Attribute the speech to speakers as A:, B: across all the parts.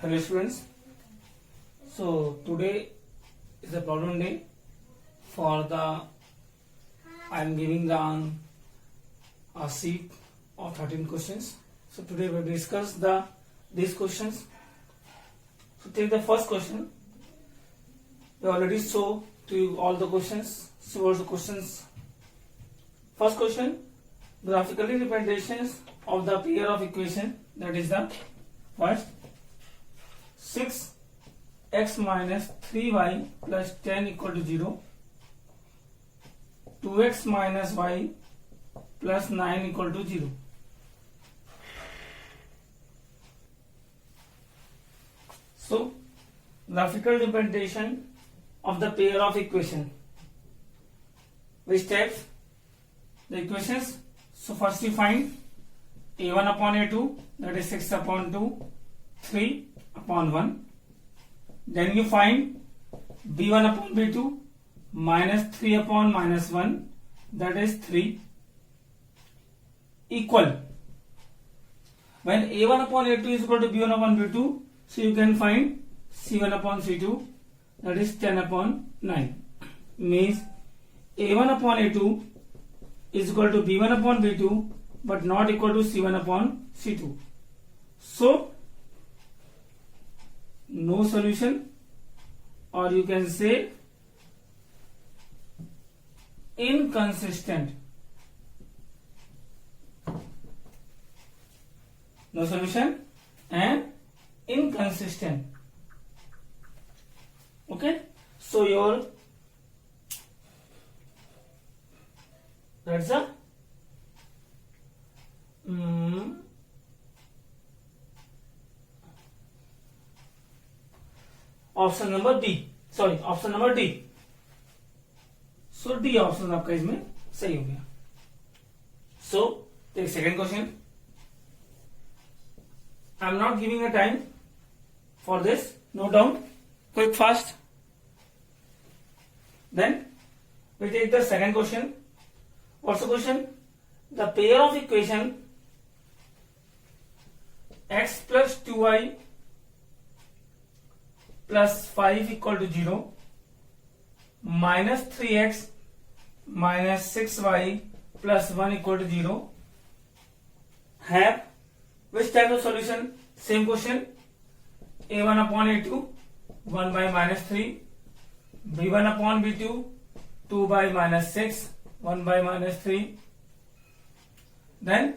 A: Hello students. So today is a problem day for the I am giving the a sheet of 13 questions. So today we will discuss these questions. So take the first question. We already show to you all the questions. So what's the questions? First question: graphical representations of the pair of equation, that is the first 6x minus 3y plus 10 equal to 0, 2x minus y plus 9 equal to 0. So graphical representation of the pair of equation. Which types? The equations. So first we find a1 upon a2, that is 6 upon 2, 3 upon 1. Then you find b1 upon b2 minus 3 upon minus 1, that is 3, equal. When a1 upon a2 is equal to b1 upon b2, so you can find c1 upon c2, that is 10 upon 9. Means a1 upon a2 is equal to b1 upon b2 but not equal to c1 upon c2. So no solution, or you can say inconsistent. No solution and inconsistent. Okay, so your that's a option number D, sorry option number D. So D option आपका इसमें सही हो गया. So take second question. I am not giving a time for this, note down quick fast. Then we take the second question. What's the question? The pair of equation x plus 2y plus 5 equal to 0 minus 3x minus 6y plus 1 equal to 0 have which type of solution? Same question. a1 upon a2 1 by minus 3, b1 upon b2 2 by minus 6, 1 by minus 3, then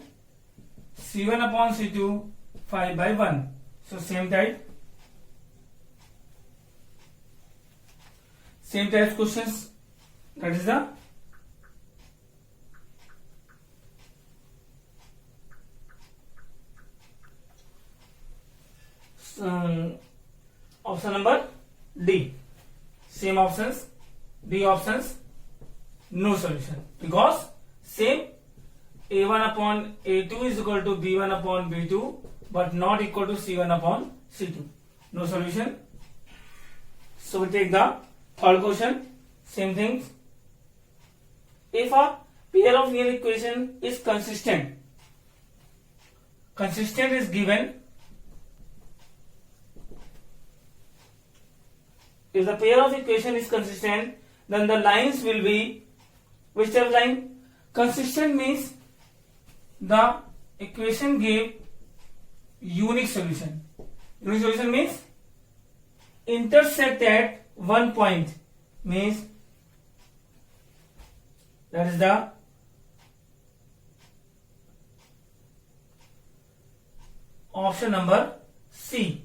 A: c1 upon c2 5 by 1. So same type questions, that is the option number D. Same options, D options, no solution, because same a1 upon a2 is equal to b1 upon b2 but not equal to c1 upon c2. No solution. So we take the third question. Same things. If a pair of real equation is consistent is given. If the pair of equation is consistent, then the lines will be which type of line? Consistent means the equation gave unique solution. Unique solution means intersect at one point, means that is the option number C.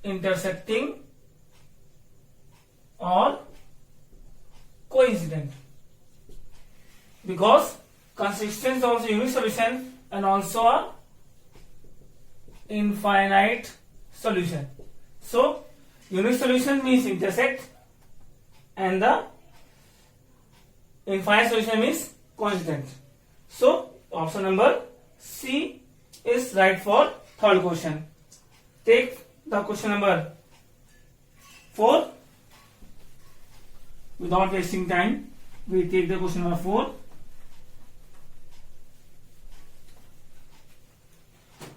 A: Intersecting or coincident, because consistent is also unique solution and also a infinite solution. So unique solution means intersect and the infinite solution means coincident. So option number C is right for third question. Take the question number 4. Without wasting time, we take the question number 4.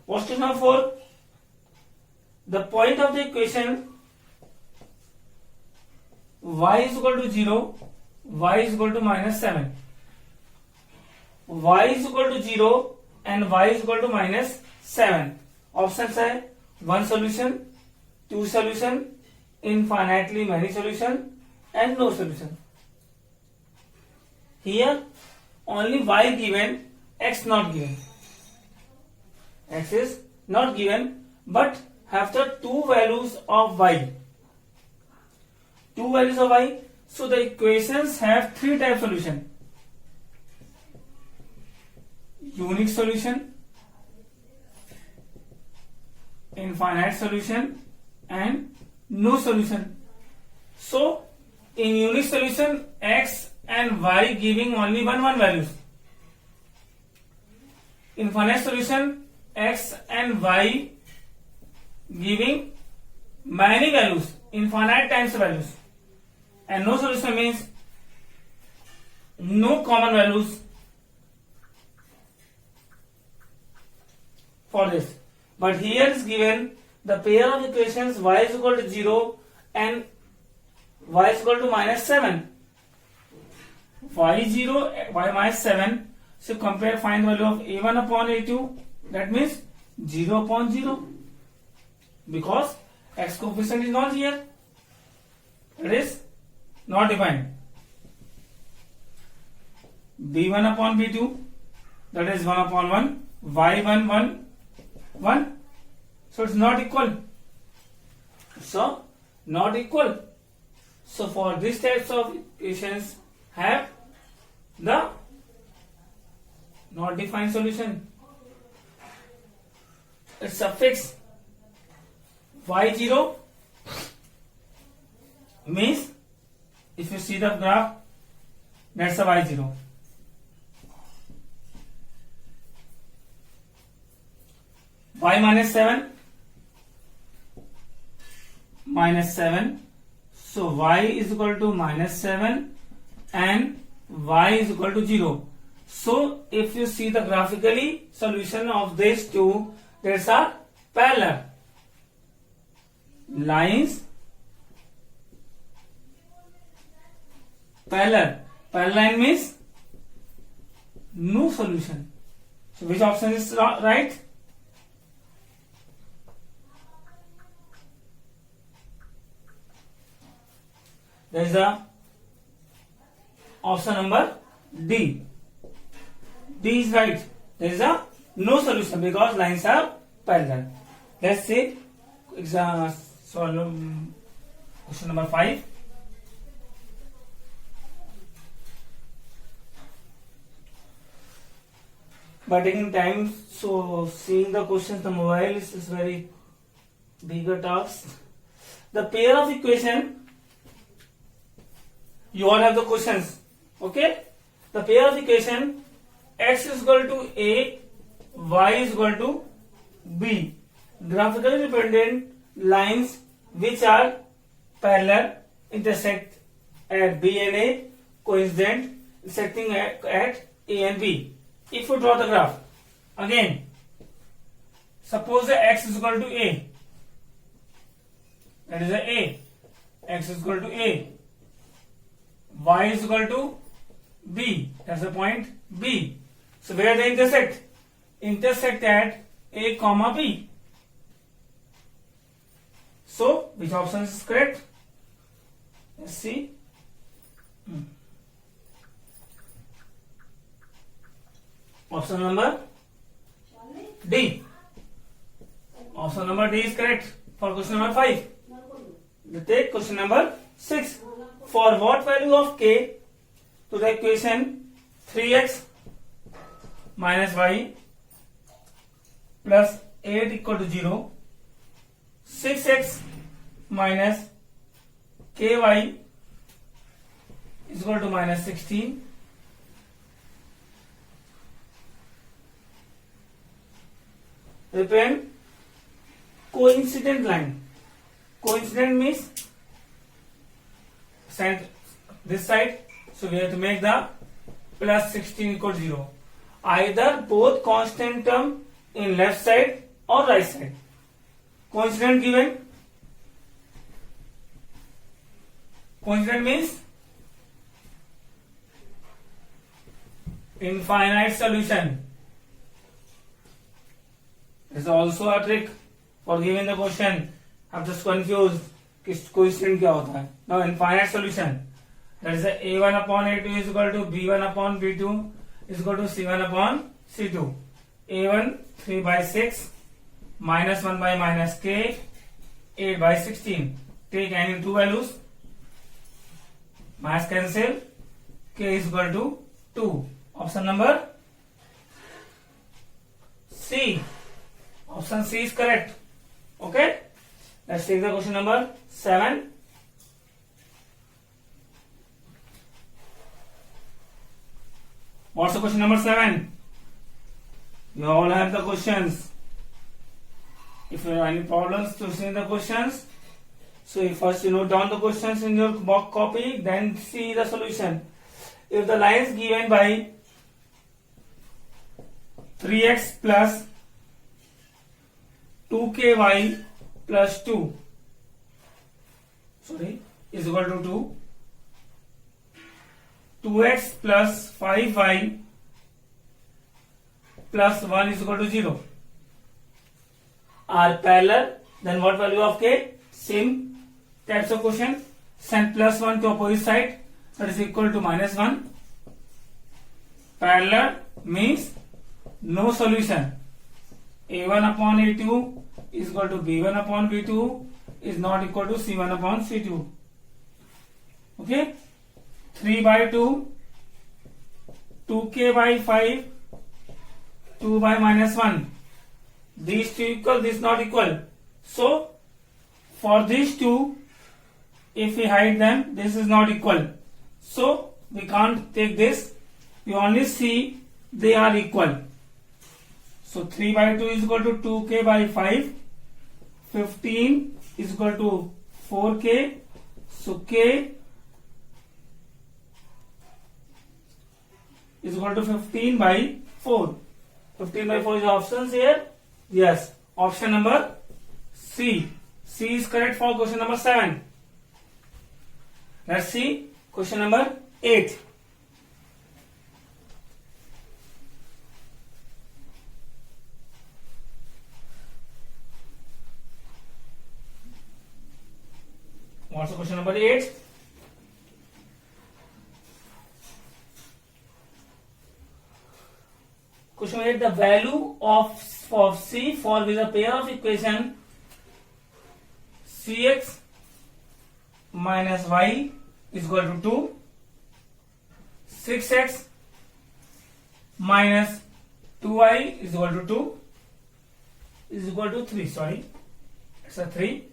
A: What's question number 4? the point of the equation y is equal to 0, y is equal to minus 7. Y is equal to 0 and y is equal to minus 7. Options है 1 solution, 2 solution, infinitely many solution and no solution. Here only y given, x not given. X is not given, but have the two values of y. Two values of y. So the equations have three type solution. Unique solution, infinite solution and no solution. So in unique solution, x and y giving only one values. Infinite solution, x and y giving many values, infinite times values. And no solution means no common values for this. But here is given the pair of equations y is equal to 0 and y is equal to minus 7. Y 0, y minus 7. So compare, find value of a1 upon a2. That means 0 upon 0. Because x coefficient is not here. It is not defined. b1 upon b2. That is 1 upon 1. y1, 1. So it's not equal. So not equal. So for these types of equations have the not defined solution. It's a fix. y0 means if you see the graph, that's a y0. Y minus 7, minus 7. So y is equal to minus 7 and y is equal to 0. So if you see the graphically solution of these two, there's a parallel lines. Parallel line means no solution. So which option is right? There is a option number D. D is right. There is a no solution because lines are parallel. Let's see question number 5. By taking time, so seeing the questions, the mobile is very bigger task. The pair of equation, you all have the questions, okay? The pair of equation, x is equal to a, y is equal to b. Graphically dependent lines which are parallel intersect at b and a, coincident intersecting at a and b. If you draw the graph, again, suppose the x is equal to a, that is a, x is equal to a, y is equal to b, that's the point b. So where they intersect? Intersect at a comma b. So which option is correct? Let's see. Option number D. Option number D is correct for question number 5. We take question number 6. For what value of k to the equation 3x minus y plus 8 equal to 0, 6x minus ky is equal to minus 16, depend coincident line. Coincident means send this side, so we have to make the plus 16 equal to 0. Either both constant term in left side or right side. Coincident given. Coincident means infinite solution. It's also a trick for giving the question. I'm just confused कि coincident क्या होता है. Now infinite solution. That is a1 upon a2 is equal to b1 upon b2 is equal to c1 upon c2. a1 3 by 6 minus 1 by minus k 8 by 16. Take any two values. Mass cancel. K is equal to 2. Option number C. Option C is correct. Okay. Let's take the question number 7. What's the question number 7? You all have the questions. If you have any problems to see the questions, so first you note down the questions in your mock copy, then see the solution. If the line is given by 3x plus 2ky plus 2 is equal to 2, 2x plus 5y plus 1 is equal to 0 are parallel, then what value of k? Same types of question. Send plus 1 to opposite side, that is equal to minus 1. Parallel means no solution. a1 upon a2 is equal to b1 upon b2 is not equal to c1 upon c2. Okay. 3 by 2, 2k by 5, 2 by minus 1. These two equal, this not equal. So for these two, if we hide them, this is not equal. So we can't take this. We only see they are equal. So 3 by 2 is equal to 2k by 5. 15 is equal to 4k. So k is equal to 15 by 4. 15 by 4 is options here. Yes. Option number C. C is correct for question number 7. Let's see question number 8. What's the question number 8? Question 8. The value of C for with a pair of equation cx minus y is equal to 2, 6x minus 2y is equal to 2 is equal to 3. Sorry, it's a 3.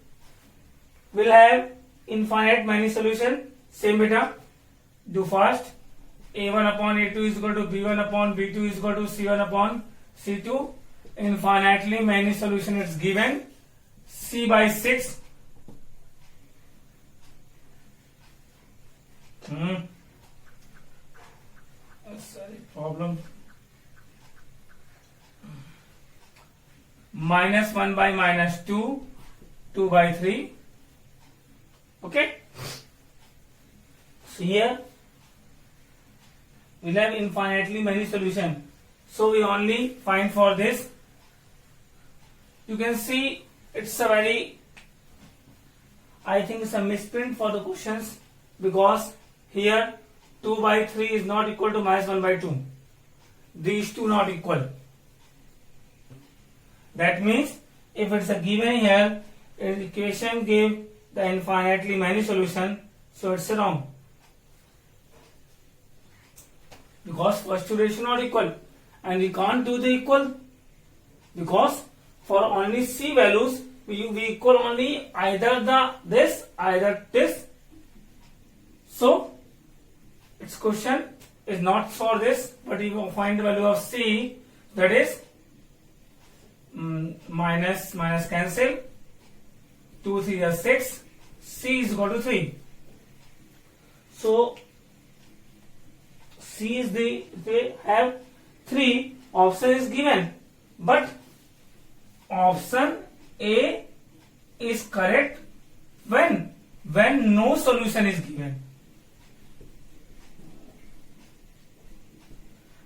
A: We'll have infinite many solution. Same beta. Do fast. a1 upon a2 is equal to b1 upon b2 is equal to c1 upon c2. Infinitely many solution is given. C by 6. Sorry, problem. Minus 1 by minus 2, 2 by 3. Okay. So here we'll have infinitely many solution. So we only find for this. You can see it's a very, I think it's a misprint for the questions, because here 2 by 3 is not equal to minus 1 by 2. These two not equal. That means if it's a given here, an equation give the infinitely many solution, so it's wrong. Because first two ratio not equal, and we can't do the equal, because for only C values we equal only either this, either this. So its question is not for this, but we will find the value of C, that is minus cancel, 2 3 is 6, C is equal to 3. So C is they have 3 option is given, but option A is correct when no solution is given.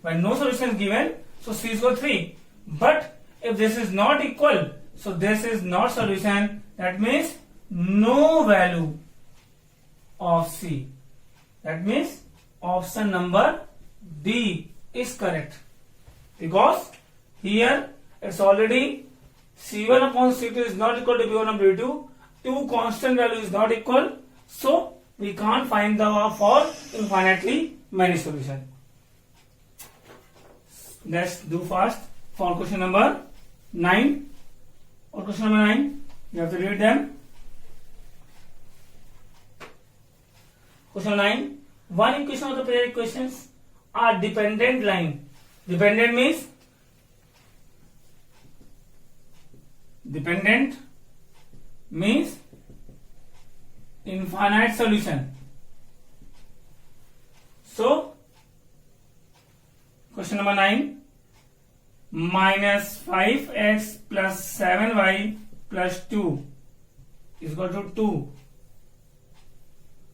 A: When no solution is given, so C is equal to 3. But if this is not equal, so this is not solution. That means no value of C. That means option number D is correct, because here it's already C1 upon C2 is not equal to B1 upon B2. Two constant value is not equal, so we can't find the for infinitely many solution. Let's do fast for question number 9. Or question number 9, you have to read them. Question 9. One equation of the pair equations are dependent line. Dependent means infinite solution. So question number 9, minus 5x plus 7y plus 2 is equal to 2.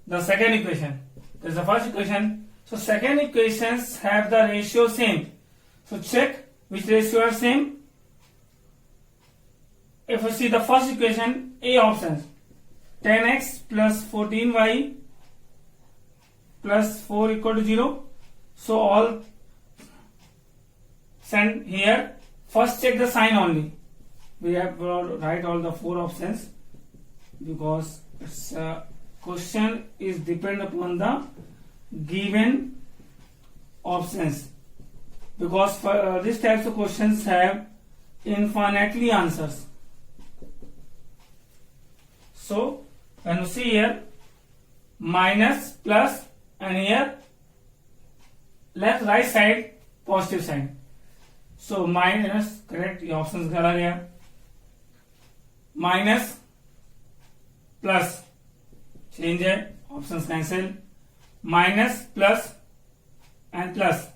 A: The second equation. This is the first equation. So second equations have the ratio same. So check which ratio are same. If you see the first equation, A options, 10x plus 14y plus 4 equal to 0. So all send here. First check the sign only. We have to write all the 4 options, because it's question is depend upon the given options, because for this types of questions have infinitely answers. So when you see here minus plus and here left right side positive sign, so minus correct, ये options चला गया. Minus plus change है, options cancel. Minus plus and plus,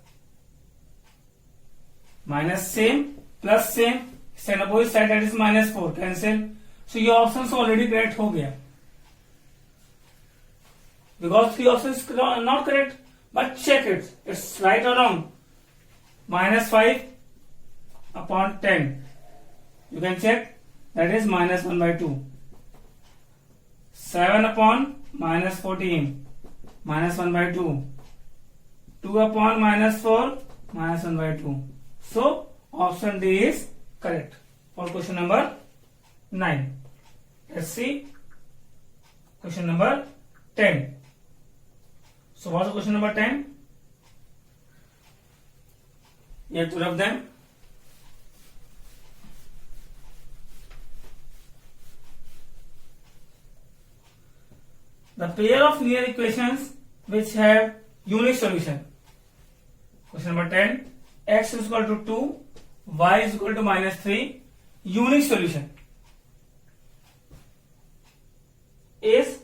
A: minus same plus same, send opposite side, that is minus 4 cancel. So ये options already correct हो गया, because 3 options not correct. But check it, it's right or wrong. Minus 5 upon 10, you can check, that is minus 1 by 2. 7 upon minus 14, minus 1 by 2. 2 upon minus 4, minus 1 by 2. So option D is correct for question number 9. Let's see question number 10. So what's the question number 10? You have to rub them. The pair of linear equations which have unique solution. Question number 10. X is equal to 2, y is equal to minus 3. Unique solution is,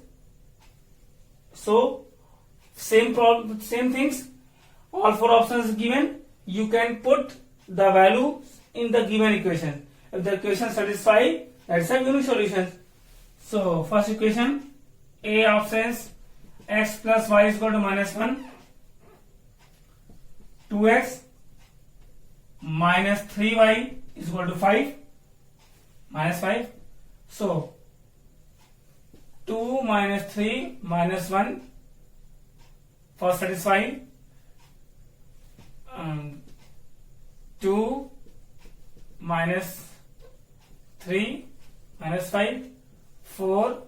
A: so same problem, same things. All 4 options given. You can put the value in the given equation. If the equation satisfy, that's a unique solution. So first equation, A options, x plus y is equal to minus 1, 2x minus 3y is equal to 5, minus 5. So 2 minus 3 minus 1 for satisfying. 2 minus 3 minus 5, 4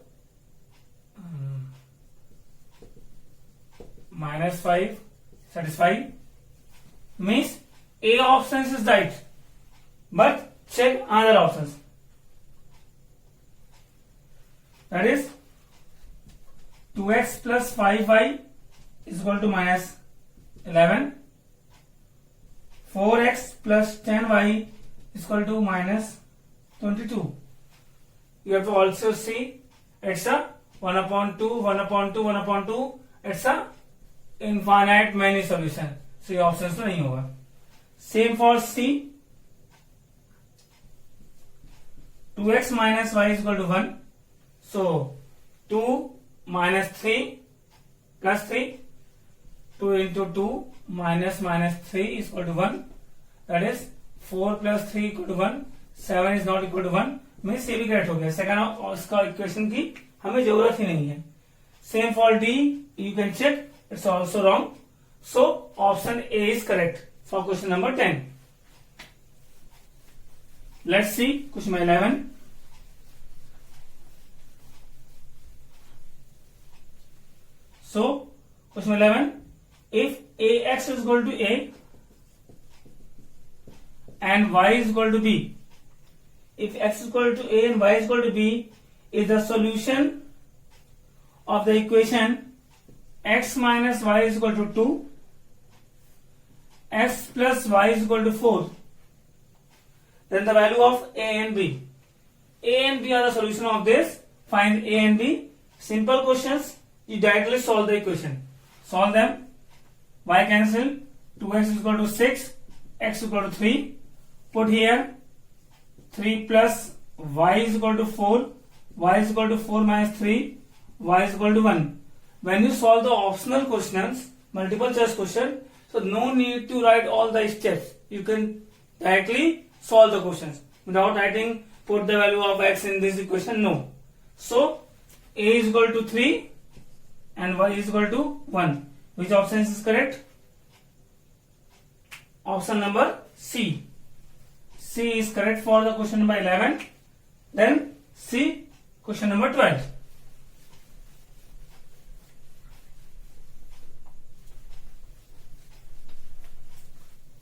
A: minus 5 satisfied, means A options is right, but check other options. That is 2x plus 5y is equal to minus 11. 4x plus 10y is equal to minus 22. You have to also see it's a 1 upon 2, 1 upon 2, 1 upon 2. It's a infinite many solution. So ये options तो नहीं होगा. Same for C. 2x minus y is equal to 1. So 2 minus 3 plus 3. 2 into 2 minus 3 is equal to 1. That is 4 plus 3 equal to 1. 7 is not equal to 1. Means ये भी correct हो गया. Second इसका equation की हमें जरूरत ही नहीं है. Same for D, you can check, it's also wrong. So option A is correct for question number 10. Let's see question number 11. So question 11, if ax is equal to a and y is equal to b, if x is equal to a and y is equal to b, is the solution of the equation x minus y is equal to 2, x plus y is equal to 4, then the value of a and b. A and b are the solution of this. Find a and b. Simple questions. You directly solve the equation. Solve them. Y cancel. 2x is equal to 6. X is equal to 3. Put here 3 plus y is equal to 4. Y is equal to 4 minus 3. Y is equal to 1. When you solve the optional questions, multiple choice question, so no need to write all the steps. You can directly solve the questions without writing, put the value of x in this equation. No. So a is equal to 3. And y is equal to 1. Which option is correct? Option number C. C is correct for the question number 11. Then C, question number 12.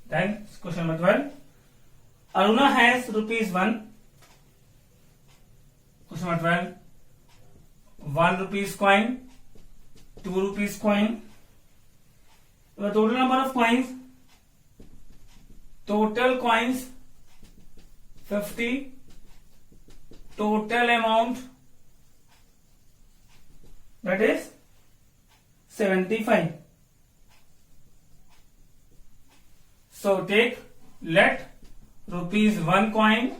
A: Then question number 12. Aruna has ₹1. Question number 12. 1 rupees coin. 2 rupees coin. The total number of coins, total coins 50, total amount that is 75. So take, let ₹1 coin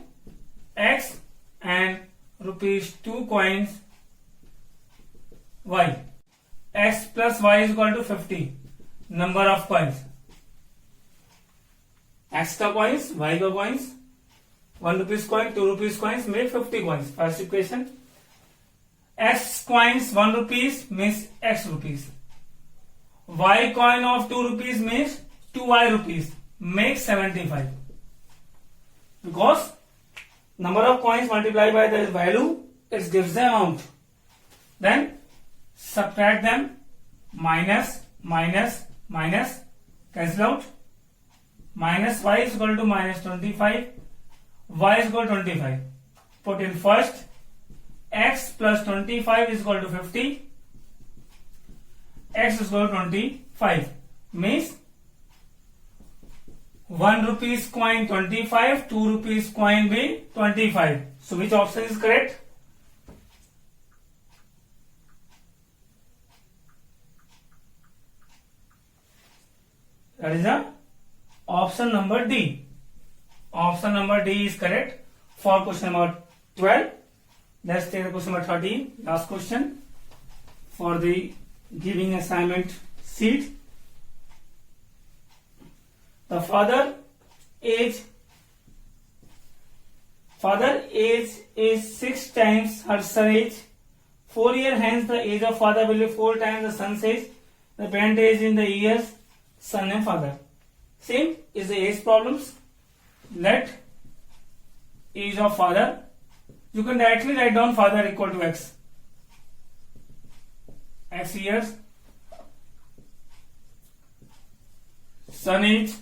A: x and ₹2 coins y. X plus y is equal to 50. Number of coins. X का coins, y का coins. 1 rupees coin, 2 rupees coins make 50 coins. First equation. X coins 1 rupees means x rupees. Y coin of 2 rupees means 2y rupees. Make 75. Because number of coins multiplied by the value, it gives the amount. Then subtract them. Minus, minus, minus, cancel out. Minus y is equal to minus 25. Y is equal to 25. Put in first. X plus 25 is equal to 50. X is equal to 25. Means 1 rupees coin 25, 2 rupees coin be 25. So which option is correct? That is the option number D. Option number D is correct for question number 12. Let's take the question number 13. Last question for the giving assignment sheet. The father age is 6 times her son age. 4 years hence the age of father will be 4 times the son's age. The parent age in the years son and father. Same is the age problems. Let age of father. You can directly write down father equal to x. X years. Son age.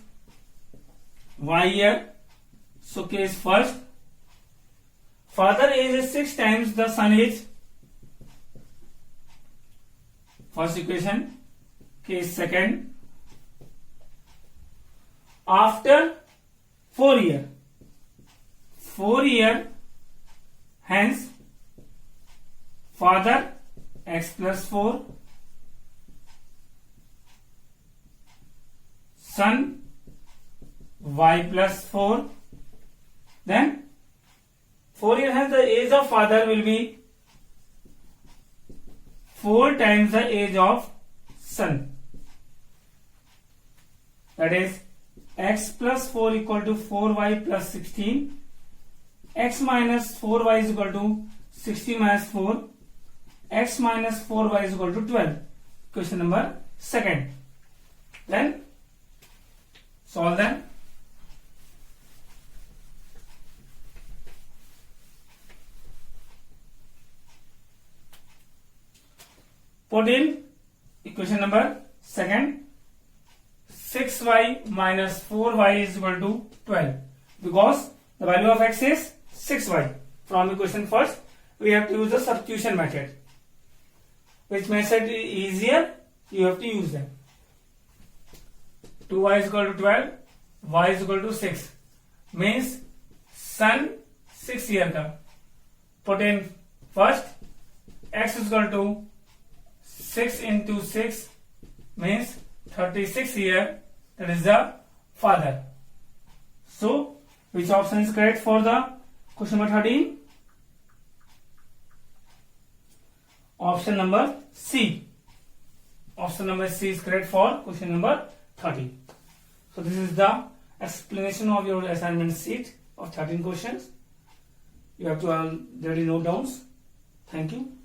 A: Y year. So case first. Father age is 6 times the son age. First equation. Case second. After 4 year. 4 year. Hence, father x plus 4, son y plus 4. Then 4 year hence the age of father will be 4 times the age of sun. That is x plus 4 equal to 4y plus 16. X minus 4y is equal to 16 minus 4. X minus 4y is equal to 12. Question number second. Then solve them. Put in equation number second. 6y minus 4y is equal to 12 because the value of x is 6y. From equation first, we have to use the substitution method. Which method is easier? You have to use them. 2y is equal to 12, y is equal to 6. Means sun 6 year का. Put in first, x is equal to 6 into 6 means 36 year. That is the father. So, which option is correct for the question number 13? Option number C. Option number C is correct for question number 13. So, this is the explanation of your assignment sheet of 13 questions. You have to already note down. Thank you.